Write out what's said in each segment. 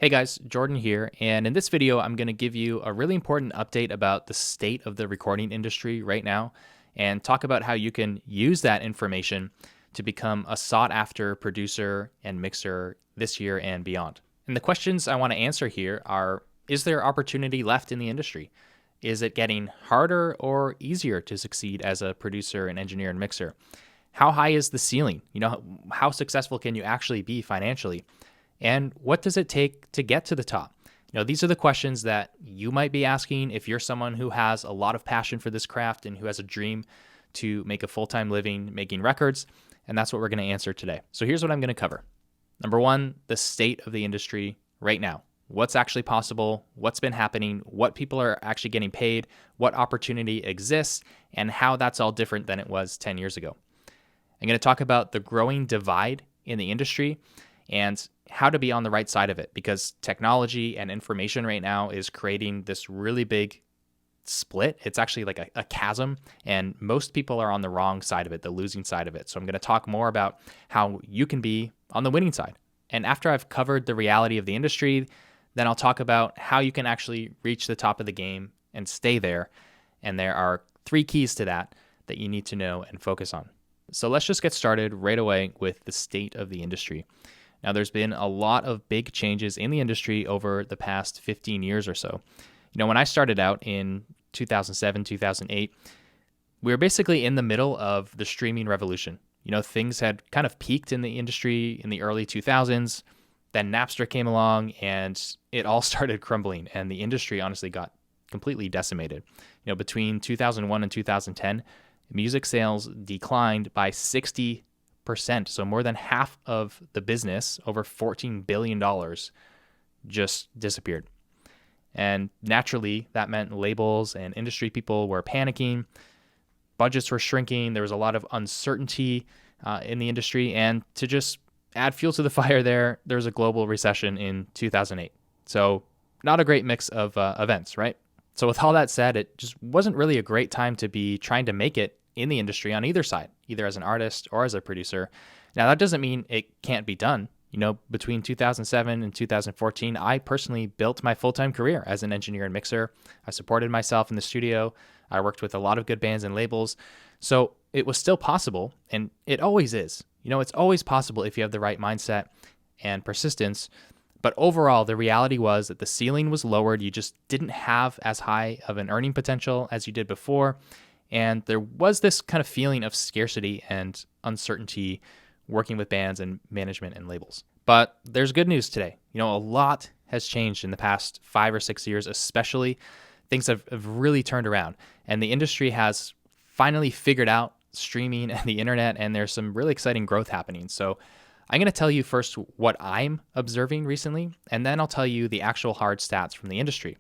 Hey guys, Jordan here, and in this video, I'm going to give you a really important update about the state of the recording industry right now and talk about how you can use that information to become a sought after producer and mixer this year and beyond. And the questions I want to answer here are: is there opportunity left in the industry? Is it getting harder or easier to succeed as a producer and engineer and mixer? How high is the ceiling? How successful can you actually be financially? And what does it take to get to the top? These are the questions that you might be asking if you're someone who has a lot of passion for this craft and who has a dream to make a full-time living making records. And that's what we're going to answer today. So here's what I'm going to cover. Number one, the state of the industry right now. What's actually possible, what's been happening, what people are actually getting paid, what opportunity exists, and how that's all different than it was 10 years ago. I'm going to talk about the growing divide in the industry and how to be on the right side of it, because technology and information right now is creating this really big split. It's actually like a chasm, and most people are on the wrong side of it, the losing side of it. So I'm going to talk more about how you can be on the winning side. And after I've covered the reality of the industry, then I'll talk about how you can actually reach the top of the game and stay there. And there are 3 keys to that you need to know and focus on. So let's just get started right away with the state of the industry. Now, there's been a lot of big changes in the industry over the past 15 years or so. When I started out in 2007, 2008, we were basically in the middle of the streaming revolution. Things had kind of peaked in the industry in the early 2000s. Then Napster came along and it all started crumbling, and the industry honestly got completely decimated. Between 2001 and 2010, music sales declined by 60%. So more than half of the business, over $14 billion, just disappeared. And naturally, that meant labels and industry people were panicking. Budgets were shrinking. There was a lot of uncertainty in the industry. And to just add fuel to the fire there was a global recession in 2008. So not a great mix of events, right? So with all that said, it just wasn't really a great time to be trying to make it in the industry on either side, either as an artist or as a producer. Now, that doesn't mean it can't be done. Between 2007 and 2014, I personally built my full-time career as an engineer and mixer. I supported myself in the studio. I worked with a lot of good bands and labels. So it was still possible, and it always is. It's always possible if you have the right mindset and persistence. But overall, the reality was that the ceiling was lowered. You just didn't have as high of an earning potential as you did before. And there was this kind of feeling of scarcity and uncertainty working with bands and management and labels. But there's good news today. A lot has changed in the past 5 or 6 years, especially. Things have really turned around, and the industry has finally figured out streaming and the internet, and there's some really exciting growth happening. So I'm going to tell you first what I'm observing recently, and then I'll tell you the actual hard stats from the industry.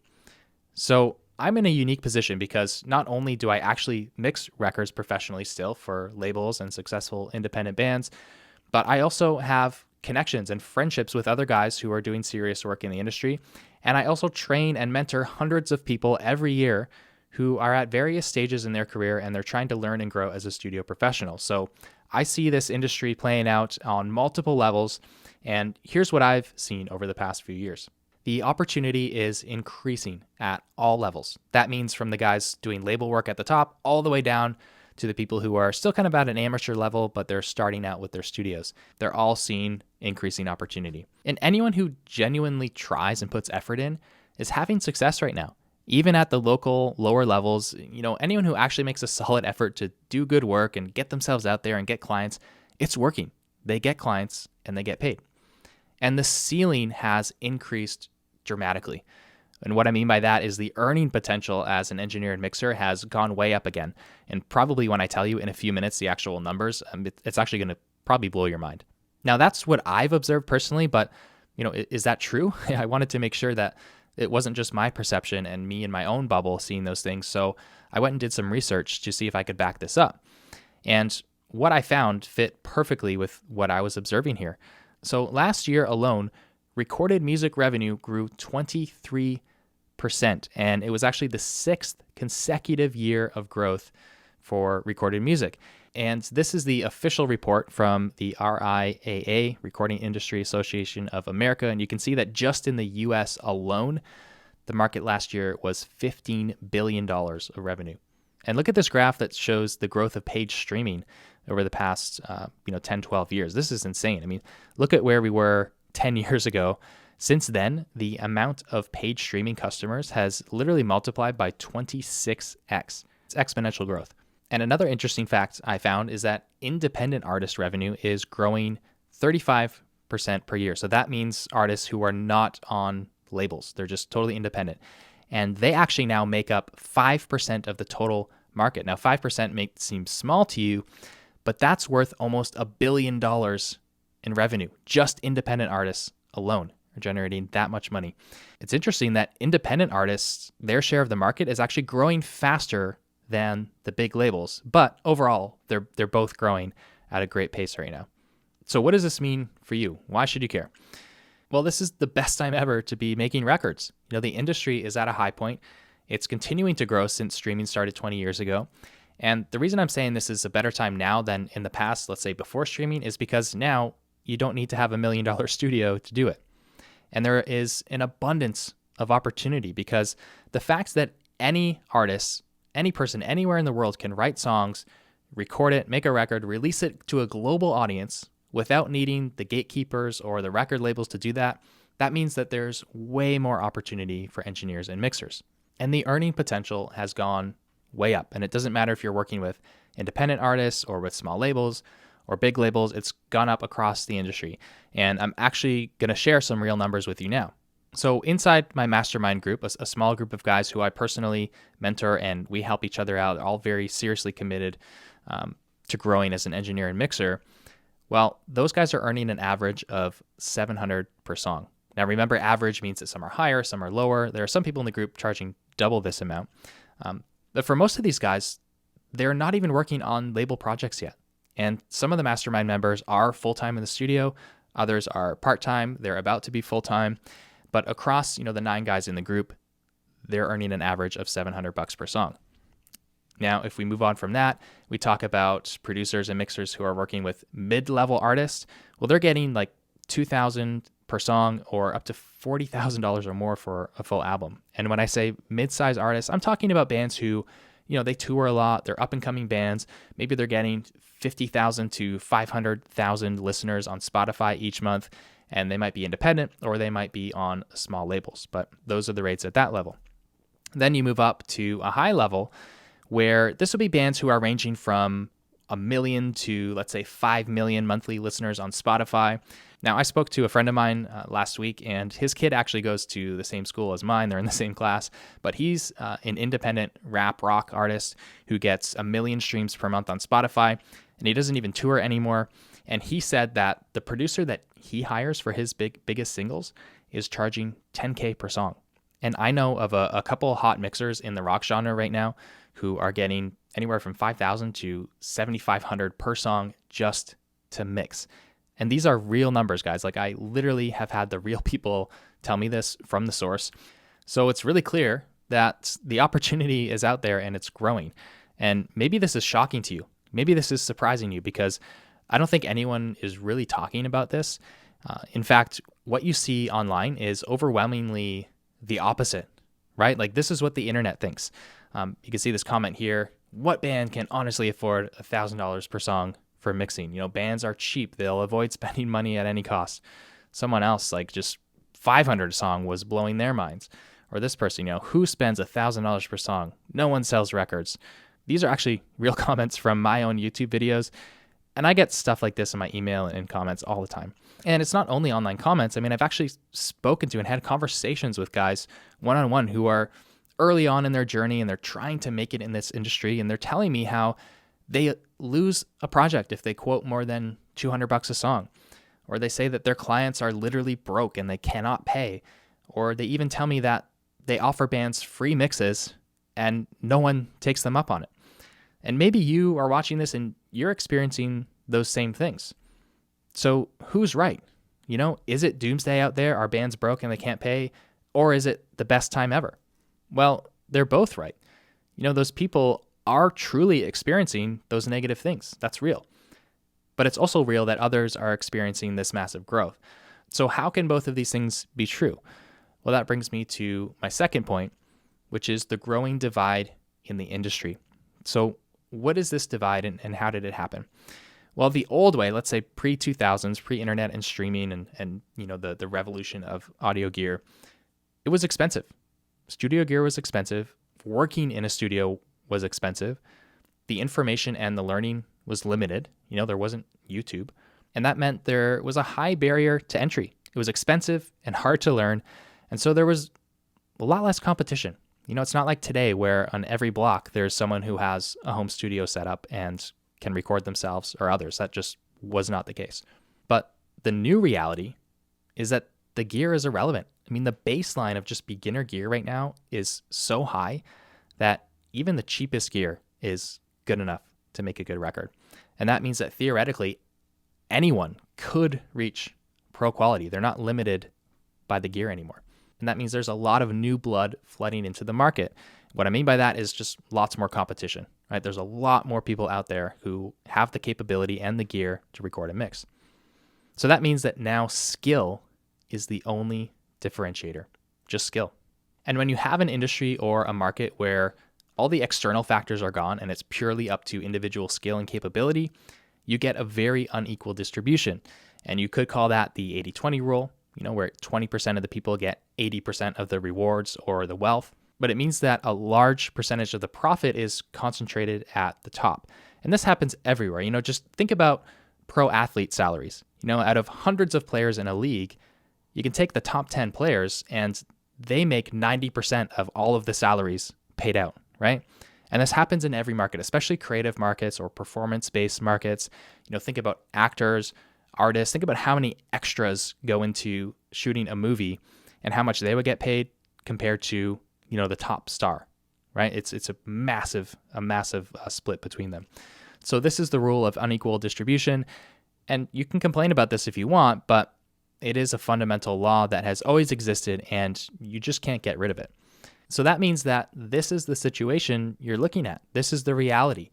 So I'm in a unique position because not only do I actually mix records professionally still for labels and successful independent bands, but I also have connections and friendships with other guys who are doing serious work in the industry. And I also train and mentor hundreds of people every year who are at various stages in their career, and they're trying to learn and grow as a studio professional. So I see this industry playing out on multiple levels, and here's what I've seen over the past few years. The opportunity is increasing at all levels. That means from the guys doing label work at the top all the way down to the people who are still kind of at an amateur level, but they're starting out with their studios. They're all seeing increasing opportunity. And anyone who genuinely tries and puts effort in is having success right now. Even at the local lower levels, anyone who actually makes a solid effort to do good work and get themselves out there and get clients, it's working. They get clients and they get paid. And the ceiling has increased dramatically. And what I mean by that is the earning potential as an engineer and mixer has gone way up again. And probably when I tell you in a few minutes the actual numbers, it's actually going to probably blow your mind. Now, that's what I've observed personally, but is that true? I wanted to make sure that it wasn't just my perception and me in my own bubble seeing those things. So I went and did some research to see if I could back this up. And what I found fit perfectly with what I was observing here. So last year alone, recorded music revenue grew 23%, and it was actually the 6th consecutive year of growth for recorded music. And this is the official report from the RIAA, Recording Industry Association of America. And you can see that just in the US alone, the market last year was $15 billion of revenue. And look at this graph that shows the growth of paid streaming over the past 10, 12 years. This is insane. I mean, look at where we were 10 years ago. Since then, the amount of paid streaming customers has literally multiplied by 26x. It's exponential growth. And another interesting fact I found is that independent artist revenue is growing 35% per year. So that means artists who are not on labels. They're just totally independent. And they actually now make up 5% of the total market. Now, 5% may seem small to you, but that's worth almost $1 billion in revenue. Just independent artists alone are generating that much money. It's interesting that independent artists, their share of the market is actually growing faster than the big labels, but overall, they're both growing at a great pace right now. So what does this mean for you? Why should you care? Well, this is the best time ever to be making records. The industry is at a high point. It's continuing to grow since streaming started 20 years ago. And the reason I'm saying this is a better time now than in the past, let's say before streaming, is because now you don't need to have $1 million studio to do it. And there is an abundance of opportunity because the fact that any artist, any person anywhere in the world can write songs, record it, make a record, release it to a global audience without needing the gatekeepers or the record labels to do that, that means that there's way more opportunity for engineers and mixers. And the earning potential has gone way up. And it doesn't matter if you're working with independent artists or with small labels or big labels, it's gone up across the industry. And I'm actually going to share some real numbers with you now. So inside my mastermind group, a small group of guys who I personally mentor and we help each other out, all very seriously committed to growing as an engineer and mixer. Well, those guys are earning an average of $700 per song. Now, remember, average means that some are higher, some are lower. There are some people in the group charging double this amount. But for most of these guys, they're not even working on label projects yet. And some of the mastermind members are full-time in the studio. Others are part-time. They're about to be full-time. But across, the 9 guys in the group, they're earning an average of $700 per song. Now, if we move on from that, we talk about producers and mixers who are working with mid-level artists. Well, they're getting like $2,000 per song or up to $40,000 or more for a full album. And when I say mid-size artists, I'm talking about bands who, they tour a lot. They're up-and-coming bands. Maybe they're getting 50,000 to 500,000 listeners on Spotify each month, and they might be independent or they might be on small labels. But those are the rates at that level. Then you move up to a high level, where this will be bands who are ranging from 1 million to, let's say, 5 million monthly listeners on Spotify. Now, I spoke to a friend of mine last week, and his kid actually goes to the same school as mine. They're in the same class, but he's an independent rap rock artist who gets 1 million streams per month on Spotify, and he doesn't even tour anymore. And he said that the producer that he hires for his biggest singles is charging $10K per song. And I know of a couple hot mixers in the rock genre right now who are getting anywhere from $5,000 to $7,500 per song just to mix. And these are real numbers, guys. Like, I literally have had the real people tell me this from the source. So it's really clear that the opportunity is out there and it's growing. And maybe this is shocking to you. Maybe this is surprising you because I don't think anyone is really talking about this. In fact, what you see online is overwhelmingly the opposite, right? Like, this is what the internet thinks. You can see this comment here. What band can honestly afford $1,000 per song for mixing? Bands are cheap. They'll avoid spending money at any cost. Someone else, like just $500 a song, was blowing their minds. Or this person, who spends $1,000 per song? No one sells records. These are actually real comments from my own YouTube videos. And I get stuff like this in my email and in comments all the time. And it's not only online comments. I mean, I've actually spoken to and had conversations with guys one-on-one who are early on in their journey and they're trying to make it in this industry. And they're telling me how they lose a project if they quote more than $200 a song. Or they say that their clients are literally broke and they cannot pay. Or they even tell me that they offer bands free mixes and no one takes them up on it. And maybe you are watching this and you're experiencing those same things. So who's right? Is it doomsday out there? Are bands broke and they can't pay? Or is it the best time ever? Well, they're both right. Those people are truly experiencing those negative things. That's real. But it's also real that others are experiencing this massive growth. So how can both of these things be true? Well, that brings me to my second point, which is the growing divide in the industry. So what is this divide and how did it happen? Well, the old way, let's say pre-2000s, pre-internet and streaming and the revolution of audio gear, it was expensive. Studio gear was expensive. Working in a studio was expensive. The information and the learning was limited. There wasn't YouTube. And that meant there was a high barrier to entry. It was expensive and hard to learn. And so there was a lot less competition. It's not like today where on every block there's someone who has a home studio set up and can record themselves or others. That just was not the case. But the new reality is that the gear is irrelevant. The baseline of just beginner gear right now is so high that even the cheapest gear is good enough to make a good record. And that means that theoretically, anyone could reach pro quality. They're not limited by the gear anymore. And that means there's a lot of new blood flooding into the market. What I mean by that is just lots more competition, right? There's a lot more people out there who have the capability and the gear to record and mix. So that means that now skill is the only differentiator, just skill. And when you have an industry or a market where all the external factors are gone and it's purely up to individual skill and capability, you get a very unequal distribution. And you could call that the 80-20 rule, where 20% of the people get 80% of the rewards or the wealth. But it means that a large percentage of the profit is concentrated at the top. And this happens everywhere. Just think about pro athlete salaries. Out of hundreds of players in a league, you can take the top 10 players and they make 90% of all of the salaries paid out, right? And this happens in every market, especially creative markets or performance-based markets. Think about actors, artists. Think about how many extras go into shooting a movie and how much they would get paid compared to, the top star, right? It's a massive split between them. So this is the rule of unequal distribution. And you can complain about this if you want, but it is a fundamental law that has always existed and you just can't get rid of it. So that means that this is the situation you're looking at. This is the reality.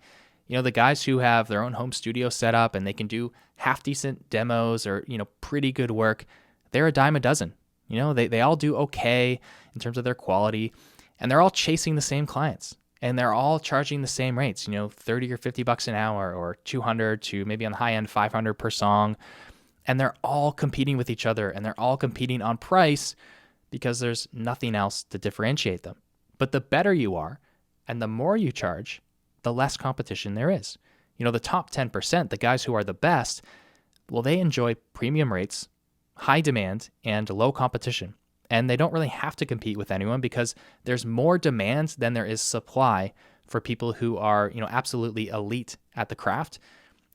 The guys who have their own home studio set up and they can do half decent demos or, pretty good work, they're a dime a dozen. They all do okay in terms of their quality and they're all chasing the same clients and they're all charging the same rates, 30 or $50 an hour or 200 to maybe on the high end, 500 per song. And they're all competing with each other and they're all competing on price because there's nothing else to differentiate them. But the better you are and the more you charge, the less competition there is. The top 10%, the guys who are the best, well, they enjoy premium rates, high demand, and low competition. And they don't really have to compete with anyone because there's more demand than there is supply for people who are, absolutely elite at the craft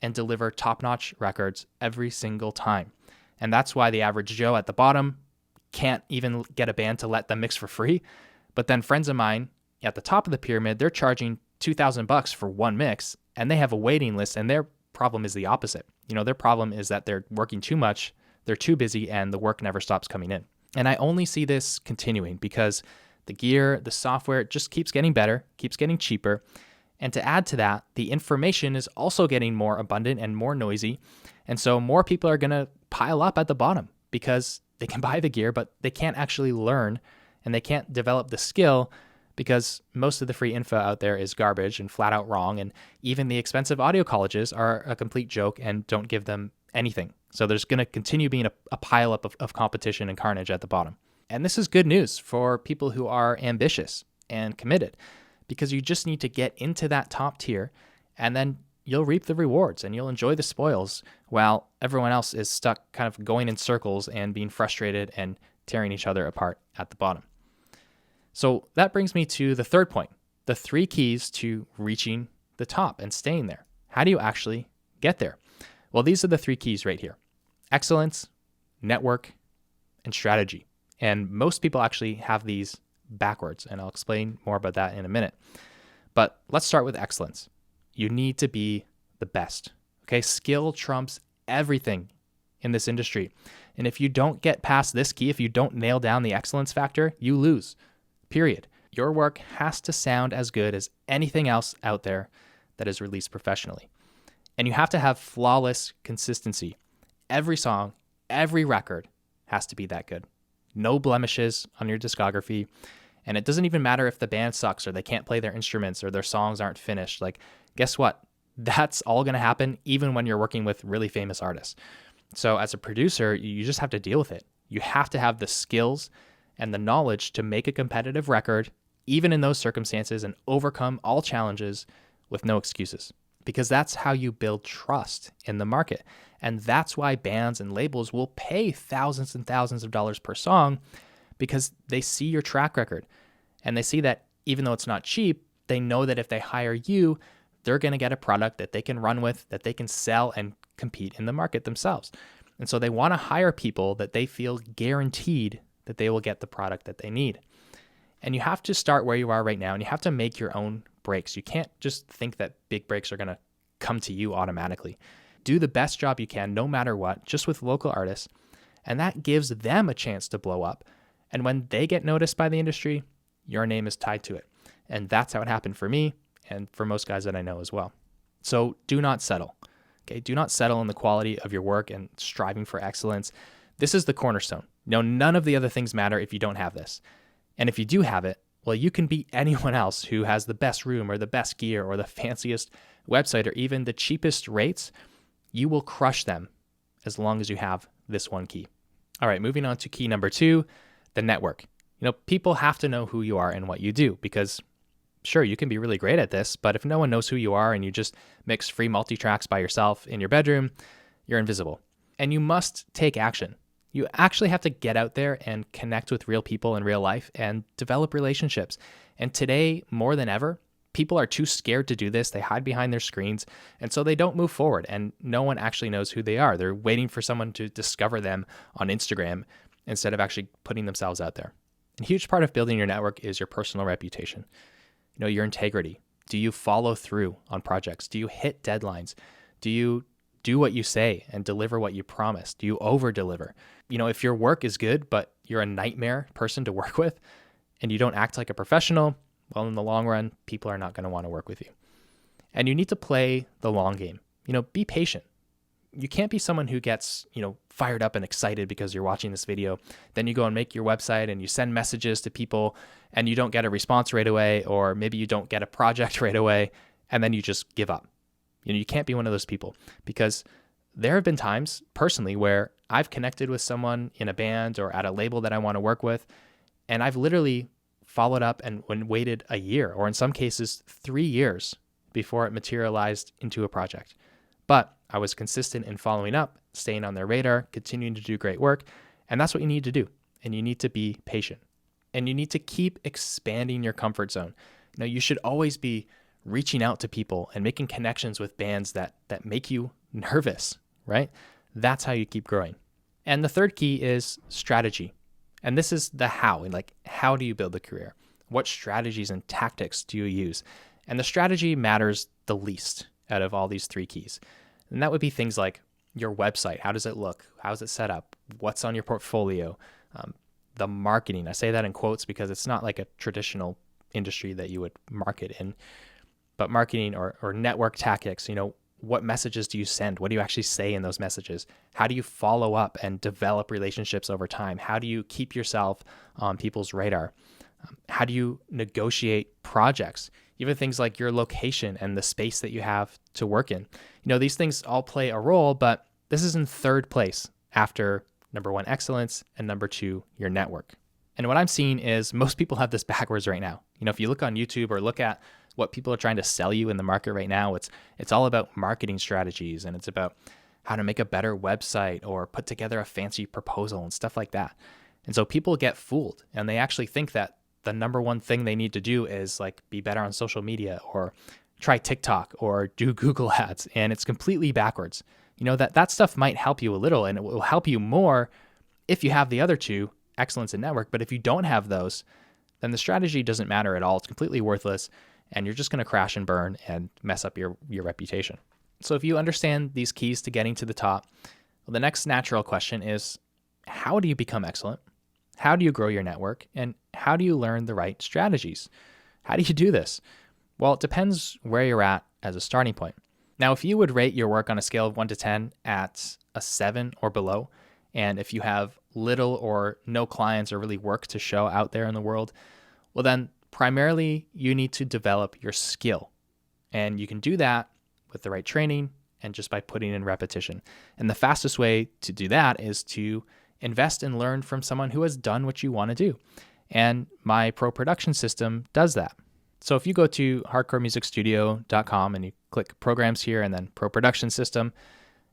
and deliver top-notch records every single time. And that's why the average Joe at the bottom can't even get a band to let them mix for free. But then friends of mine at the top of the pyramid, they're charging $2,000 for one mix and they have a waiting list and their problem is the opposite. Their problem is that they're working too much, they're too busy and the work never stops coming in. And I only see this continuing because the gear, the software just keeps getting better, keeps getting cheaper. And to add to that, the information is also getting more abundant and more noisy. And so more people are going to pile up at the bottom because they can buy the gear, but they can't actually learn and they can't develop the skill because most of the free info out there is garbage and flat out wrong. And even the expensive audio colleges are a complete joke and don't give them anything. So there's going to continue being a pileup of competition and carnage at the bottom. And this is good news for people who are ambitious and committed because you just need to get into that top tier and then you'll reap the rewards and you'll enjoy the spoils while everyone else is stuck kind of going in circles and being frustrated and tearing each other apart at the bottom. So that brings me to the third point, the 3 keys to reaching the top and staying there. How do you actually get there? Well, these are the 3 keys right here: excellence, network, and strategy. And most people actually have these backwards, and I'll explain more about that in a minute. But let's start with excellence. You need to be the best. Okay, skill trumps everything in this industry. And if you don't get past this key, if you don't nail down the excellence factor, you lose. Period. Your work has to sound as good as anything else out there that is released professionally. And you have to have flawless consistency. Every song, every record has to be that good. No blemishes on your discography. And it doesn't even matter if the band sucks or they can't play their instruments or their songs aren't finished. Like, guess what? That's all going to happen even when you're working with really famous artists. So as a producer, you just have to deal with it. You have to have the skills and the knowledge to make a competitive record, even in those circumstances, and overcome all challenges with no excuses. Because that's how you build trust in the market. And that's why bands and labels will pay thousands and thousands of dollars per song, because they see your track record. And they see that even though it's not cheap, they know that if they hire you, they're going to get a product that they can run with, that they can sell and compete in the market themselves. And so they want to hire people that they feel guaranteed that they will get the product that they need. And you have to start where you are right now, and you have to make your own breaks. You can't just think that big breaks are going to come to you automatically. Do the best job you can, no matter what, just with local artists. And that gives them a chance to blow up. And when they get noticed by the industry, your name is tied to it. And that's how it happened for me and for most guys that I know as well. So do not settle. Okay, do not settle in the quality of your work and striving for excellence. This is the cornerstone. None of the other things matter if you don't have this. And if you do have it, well, you can beat anyone else who has the best room or the best gear or the fanciest website or even the cheapest rates. You will crush them as long as you have this one key. All right, moving on to key number 2, the network. People have to know who you are and what you do, because sure, you can be really great at this, but if no one knows who you are and you just mix free multi-tracks by yourself in your bedroom, you're invisible. And you must take action. You actually have to get out there and connect with real people in real life and develop relationships. And today, more than ever, people are too scared to do this. They hide behind their screens, and so they don't move forward, and no one actually knows who they are. They're waiting for someone to discover them on Instagram instead of actually putting themselves out there. A huge part of building your network is your personal reputation. Your integrity. Do you follow through on projects? Do you hit deadlines? Do you do what you say and deliver what you promise? Do you over-deliver? If your work is good, but you're a nightmare person to work with and you don't act like a professional, well, in the long run, people are not going to want to work with you. And you need to play the long game. Be patient. You can't be someone who gets, fired up and excited because you're watching this video. Then you go and make your website and you send messages to people and you don't get a response right away, or maybe you don't get a project right away, and then you just give up. You can't be one of those people, because there have been times personally where I've connected with someone in a band or at a label that I want to work with, and I've literally followed up and waited a year, or in some cases 3 years, before it materialized into a project. But I was consistent in following up, staying on their radar, continuing to do great work. And that's what you need to do. And you need to be patient. And you need to keep expanding your comfort zone. You should always be reaching out to people and making connections with bands that make you nervous, right? That's how you keep growing. And the third key is strategy. And this is the how. How do you build a career? What strategies and tactics do you use? And the strategy matters the least out of all these 3 keys. And that would be things like your website. How does it look? How's it set up? What's on your portfolio? The marketing. I say that in quotes because it's not like a traditional industry that you would market in, but marketing or network tactics. What messages do you send? What do you actually say in those messages? How do you follow up and develop relationships over time? How do you keep yourself on people's radar? How do you negotiate projects? Even things like your location and the space that you have to work in. These things all play a role, but this is in third place after number 1, excellence, and number 2, your network. And what I'm seeing is most people have this backwards right now. If you look on YouTube or look at what people are trying to sell you in the market right now, it's all about marketing strategies, and it's about how to make a better website or put together a fancy proposal and stuff like that. And so people get fooled, and they actually think that the number one thing they need to do is be better on social media or try TikTok or do Google ads. And it's completely backwards. That stuff might help you a little, and it will help you more if you have the other 2, excellence and network. But if you don't have those, then the strategy doesn't matter at all. It's completely worthless, and you're just going to crash and burn and mess up your reputation. So if you understand these keys to getting to the top, well, the next natural question is, how do you become excellent? How do you grow your network? And how do you learn the right strategies? How do you do this? Well, it depends where you're at as a starting point. Now, if you would rate your work on a scale of 1 to 10 at a 7 or below, and if you have little or no clients or really work to show out there in the world, well, then primarily you need to develop your skill. And you can do that with the right training and just by putting in repetition. And the fastest way to do that is to invest and learn from someone who has done what you want to do. And my pro production system does that. So if you go to hardcoremusicstudio.com and you click programs here and then pro production system,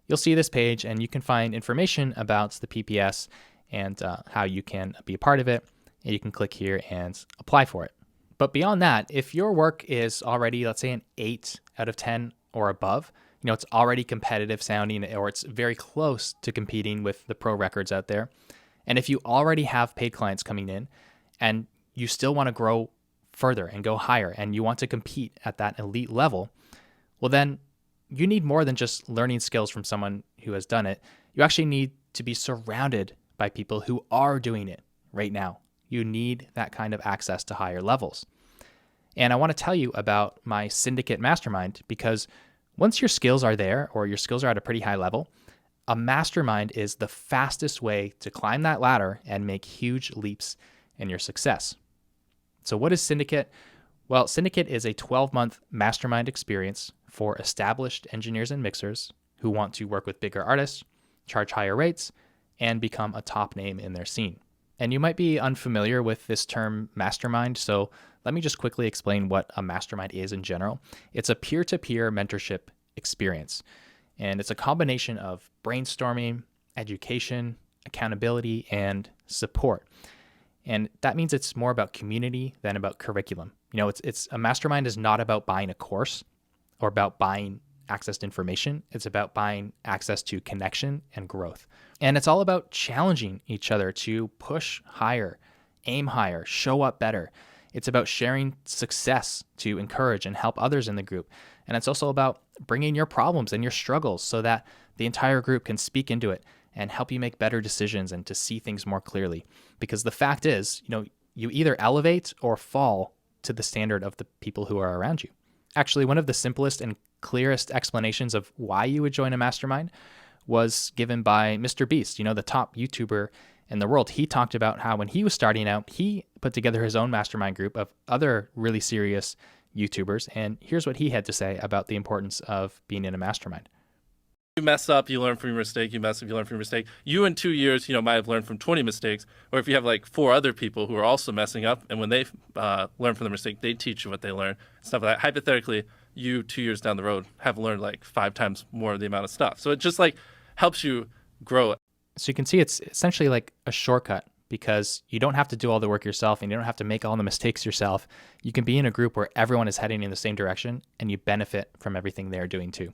you'll see this page and you can find information about the PPS and how you can be a part of it. And you can click here and apply for it. But beyond that, if your work is already, let's say, an 8 out of 10 or above, it's already competitive sounding or it's very close to competing with the pro records out there. And if you already have paid clients coming in and you still want to grow further and go higher and you want to compete at that elite level, well, then you need more than just learning skills from someone who has done it. You actually need to be surrounded by people who are doing it right now. You need that kind of access to higher levels. And I want to tell you about my syndicate mastermind because once your skills are there or your skills are at a pretty high level, a mastermind is the fastest way to climb that ladder and make huge leaps in your success. So what is Syndicate? Well, Syndicate is a 12-month mastermind experience for established engineers and mixers who want to work with bigger artists, charge higher rates, and become a top name in their scene. And you might be unfamiliar with this term mastermind, so let me just quickly explain what a mastermind is in general. It's a peer-to-peer mentorship experience, and it's a combination of brainstorming, education, accountability, and support. And that means it's more about community than about curriculum. It's a mastermind is not about buying a course or about buying access to information. It's about buying access to connection and growth. And it's all about challenging each other to push higher, aim higher, show up better. It's about sharing success to encourage and help others in the group. And it's also about bringing your problems and your struggles so that the entire group can speak into it and help you make better decisions and to see things more clearly. Because the fact is, you either elevate or fall to the standard of the people who are around you. Actually, one of the simplest and clearest explanations of why you would join a mastermind was given by Mr. Beast, the top YouTuber in the world. He talked about how when he was starting out, he put together his own mastermind group of other really serious YouTubers. And here's what he had to say about the importance of being in a mastermind. You mess up, you learn from your mistake. You mess up, you learn from your mistake. You in 2 years, might have learned from 20 mistakes. Or if you have like 4 other people who are also messing up, and when they learn from the mistake, they teach you what they learn. Stuff like that. Hypothetically, you 2 years down the road have learned like 5 times more of the amount of stuff. So it just like helps you grow. So you can see it's essentially like a shortcut because you don't have to do all the work yourself and you don't have to make all the mistakes yourself. You can be in a group where everyone is heading in the same direction and you benefit from everything they're doing too.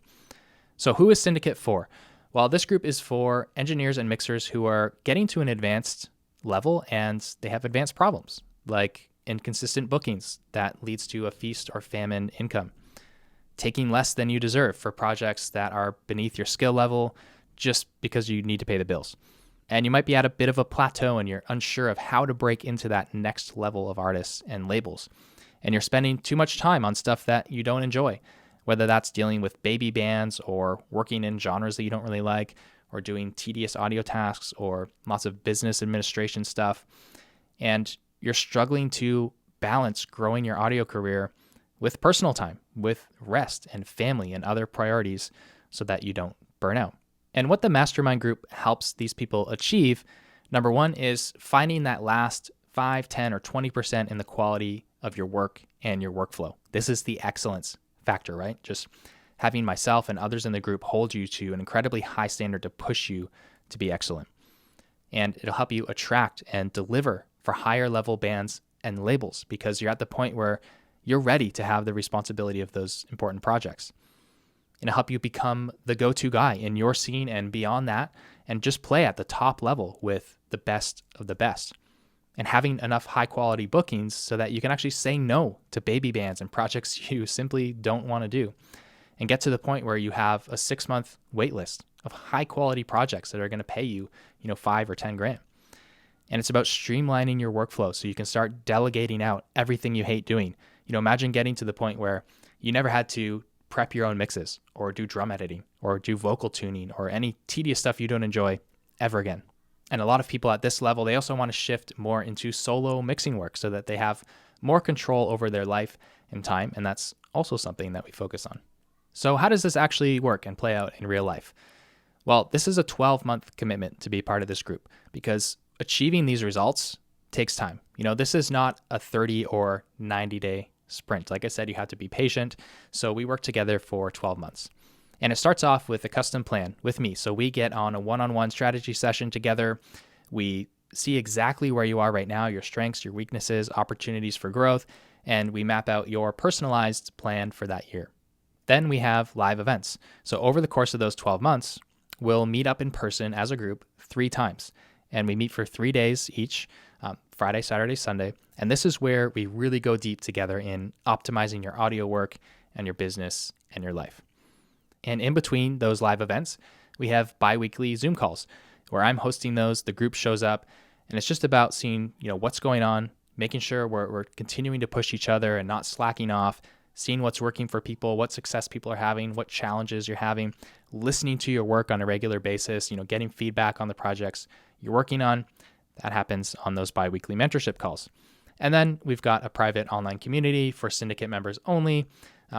So who is Syndicate for? Well, this group is for engineers and mixers who are getting to an advanced level and they have advanced problems like inconsistent bookings that leads to a feast or famine income, taking less than you deserve for projects that are beneath your skill level just because you need to pay the bills. And you might be at a bit of a plateau and you're unsure of how to break into that next level of artists and labels. And you're spending too much time on stuff that you don't enjoy, whether that's dealing with baby bands or working in genres that you don't really like or doing tedious audio tasks or lots of business administration stuff. And you're struggling to balance growing your audio career with personal time, with rest and family and other priorities so that you don't burn out. And what the mastermind group helps these people achieve, number one, is finding that last 5, 10, or 20% in the quality of your work and your workflow. This is the excellence factor, right? Just having myself and others in the group hold you to an incredibly high standard to push you to be excellent. And it'll help you attract and deliver for higher level bands and labels because you're at the point where you're ready to have the responsibility of those important projects. It'll help you become the go-to guy in your scene and beyond that, and just play at the top level with the best of the best. And having enough high-quality bookings so that you can actually say no to baby bands and projects you simply don't want to do. And get to the point where you have a 6-month wait list of high-quality projects that are going to pay you, $5 or $10 grand. And it's about streamlining your workflow so you can start delegating out everything you hate doing. Imagine getting to the point where you never had to prep your own mixes or do drum editing or do vocal tuning or any tedious stuff you don't enjoy ever again. And a lot of people at this level, they also want to shift more into solo mixing work so that they have more control over their life and time. And that's also something that we focus on. So how does this actually work and play out in real life? Well, this is a 12-month commitment to be part of this group because achieving these results takes time. This is not a 30 or 90-day sprint. Like I said, you have to be patient. So we work together for 12 months. And it starts off with a custom plan with me. So we get on a one-on-one strategy session together. We see exactly where you are right now, your strengths, your weaknesses, opportunities for growth, and we map out your personalized plan for that year. Then we have live events. So over the course of those 12 months, we'll meet up in person as a group 3 times. And we meet for 3 days each, Friday, Saturday, Sunday. And this is where we really go deep together in optimizing your audio work and your business and your life. And in between those live events, we have bi-weekly Zoom calls where I'm hosting those, the group shows up, and it's just about seeing, what's going on, making sure we're continuing to push each other and not slacking off, seeing what's working for people, what success people are having, what challenges you're having, listening to your work on a regular basis, getting feedback on the projects you're working on. That happens on those bi-weekly mentorship calls. And then we've got a private online community for Syndicate members only,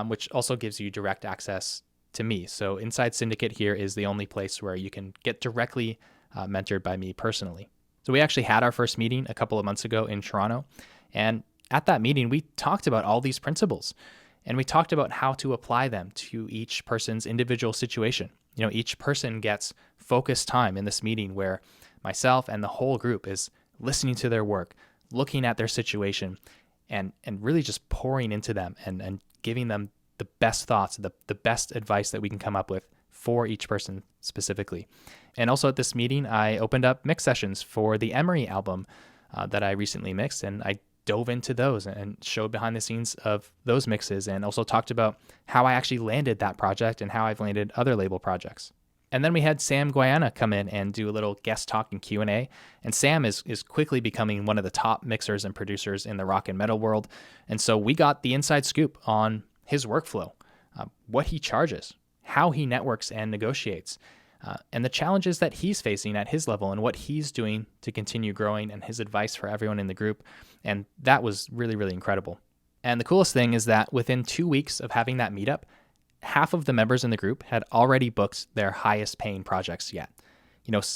which also gives you direct access to me. So inside Syndicate here is the only place where you can get directly mentored by me personally. So we actually had our first meeting a couple of months ago in Toronto. And at that meeting, we talked about all these principles and we talked about how to apply them to each person's individual situation. Each person gets focused time in this meeting where myself and the whole group is listening to their work, looking at their situation, and really just pouring into them and giving them the best thoughts, the best advice that we can come up with for each person specifically. And also at this meeting, I opened up mix sessions for the Emery album that I recently mixed, and I dove into those and showed behind the scenes of those mixes and also talked about how I actually landed that project and how I've landed other label projects. And then we had Sam Guayana come in and do a little guest talk and Q&A. And Sam is quickly becoming one of the top mixers and producers in the rock and metal world. And so we got the inside scoop on his workflow, what he charges, how he networks and negotiates, and the challenges that he's facing at his level and what he's doing to continue growing and his advice for everyone in the group. And that was really, really incredible. And the coolest thing is that within 2 weeks of having that meetup, half of the members in the group had already booked their highest paying projects yet.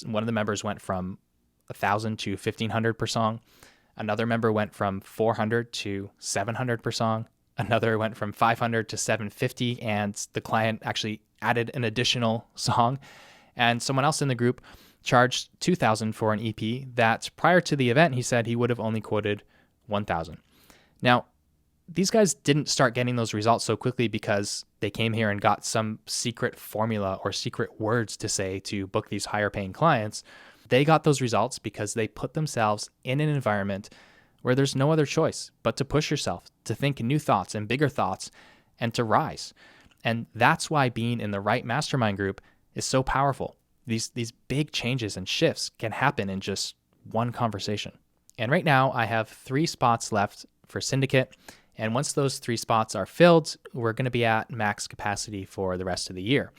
One of the members went from 1,000 to 1,500 per song. Another member went from 400 to 700 per song. Another went from 500 to 750, and the client actually added an additional song. And someone else in the group charged 2,000 for an EP that prior to the event, he said he would have only quoted 1,000. Now, these guys didn't start getting those results so quickly because they came here and got some secret formula or secret words to say to book these higher paying clients. They got those results because they put themselves in an environment where there's no other choice but to push yourself, to think new thoughts and bigger thoughts, and to rise. And that's why being in the right mastermind group is so powerful. These big changes and shifts can happen in just one conversation. And right now I have 3 spots left for Syndicate. And once those 3 spots are filled, we're going to be at max capacity for the rest of the year.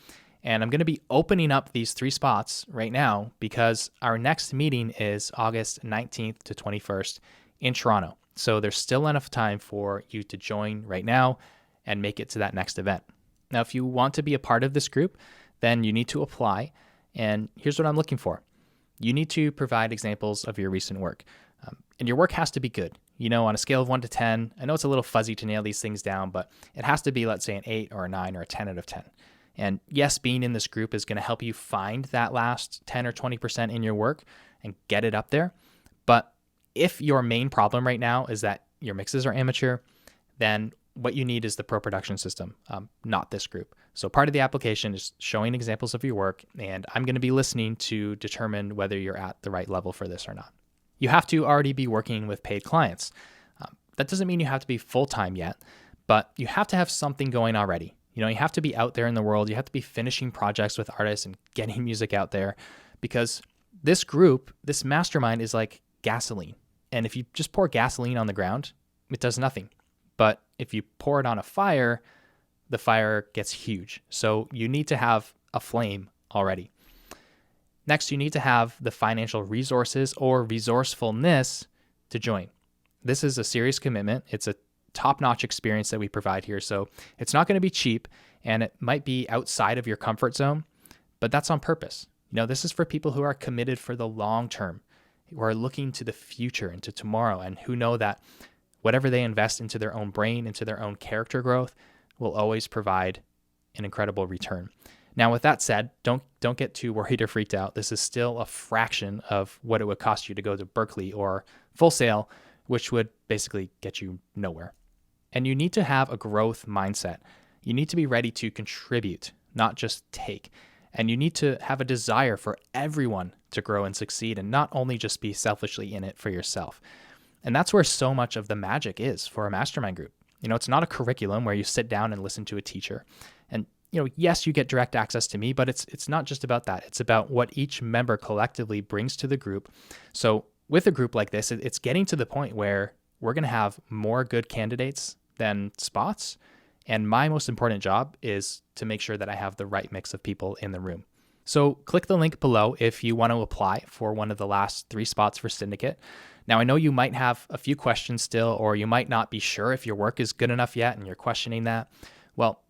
And I'm going to be opening up these 3 spots right now because our next meeting is August 19th to 21st in Toronto. So there's still enough time for you to join right now and make it to that next event. Now, if you want to be a part of this group, then you need to apply. And here's what I'm looking for. You need to provide examples of your recent work. And your work has to be good. On a scale of 1 to 10, I know it's a little fuzzy to nail these things down, but it has to be, let's say, an 8 or a 9 or a 10 out of 10. And yes, being in this group is going to help you find that last 10 or 20% in your work and get it up there. But if your main problem right now is that your mixes are amateur, then what you need is the pro production system, not this group. So part of the application is showing examples of your work, and I'm going to be listening to determine whether you're at the right level for this or not. You have to already be working with paid clients. That doesn't mean you have to be full-time yet, but you have to have something going already. You have to be out there in the world. You have to be finishing projects with artists and getting music out there, because this group, this mastermind, is like gasoline. And if you just pour gasoline on the ground, it does nothing. But if you pour it on a fire, the fire gets huge. So you need to have a flame already. Next, you need to have the financial resources or resourcefulness to join. This is a serious commitment. It's a top-notch experience that we provide here. So it's not going to be cheap, and it might be outside of your comfort zone, but that's on purpose. This is for people who are committed for the long term, who are looking to the future, into tomorrow, and who know that whatever they invest into their own brain, into their own character growth, will always provide an incredible return. Now, with that said, don't get too worried or freaked out. This is still a fraction of what it would cost you to go to Berkeley or Full Sail, which would basically get you nowhere. And you need to have a growth mindset. You need to be ready to contribute, not just take. And you need to have a desire for everyone to grow and succeed, and not only just be selfishly in it for yourself. And that's where so much of the magic is for a mastermind group. It's not a curriculum where you sit down and listen to a teacher. And yes, you get direct access to me, but it's not just about that. It's about what each member collectively brings to the group. So with a group like this, it's getting to the point where we're going to have more good candidates than spots. And my most important job is to make sure that I have the right mix of people in the room. So click the link below if you want to apply for one of the last 3 spots for Syndicate. Now, I know you might have a few questions still, or you might not be sure if your work is good enough yet and you're questioning that. Well,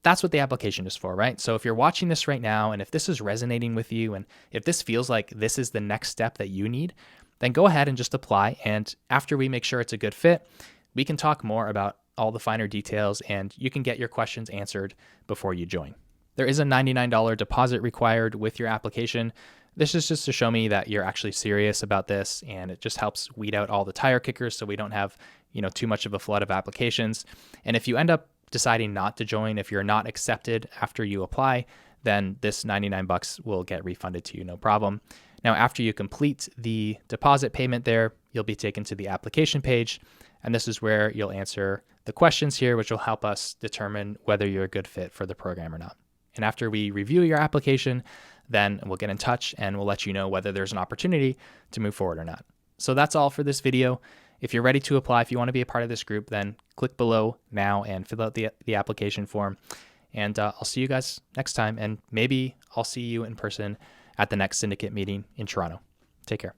that's what the application is for, right? So if you're watching this right now, and if this is resonating with you, and if this feels like this is the next step that you need, then go ahead and just apply. And after we make sure it's a good fit, we can talk more about all the finer details, and you can get your questions answered before you join. There is a $99 deposit required with your application. This is just to show me that you're actually serious about this, and it just helps weed out all the tire kickers so we don't have, too much of a flood of applications. And if you end up deciding not to join, if you're not accepted after you apply, then this $99 will get refunded to you, no problem. Now, after you complete the deposit payment there, you'll be taken to the application page, and this is where you'll answer the questions here, which will help us determine whether you're a good fit for the program or not. And after we review your application, then we'll get in touch and we'll let you know whether there's an opportunity to move forward or not. So that's all for this video. If you're ready to apply, if you want to be a part of this group, then click below now and fill out the application form. And I'll see you guys next time. And maybe I'll see you in person at the next Syndicate meeting in Toronto. Take care.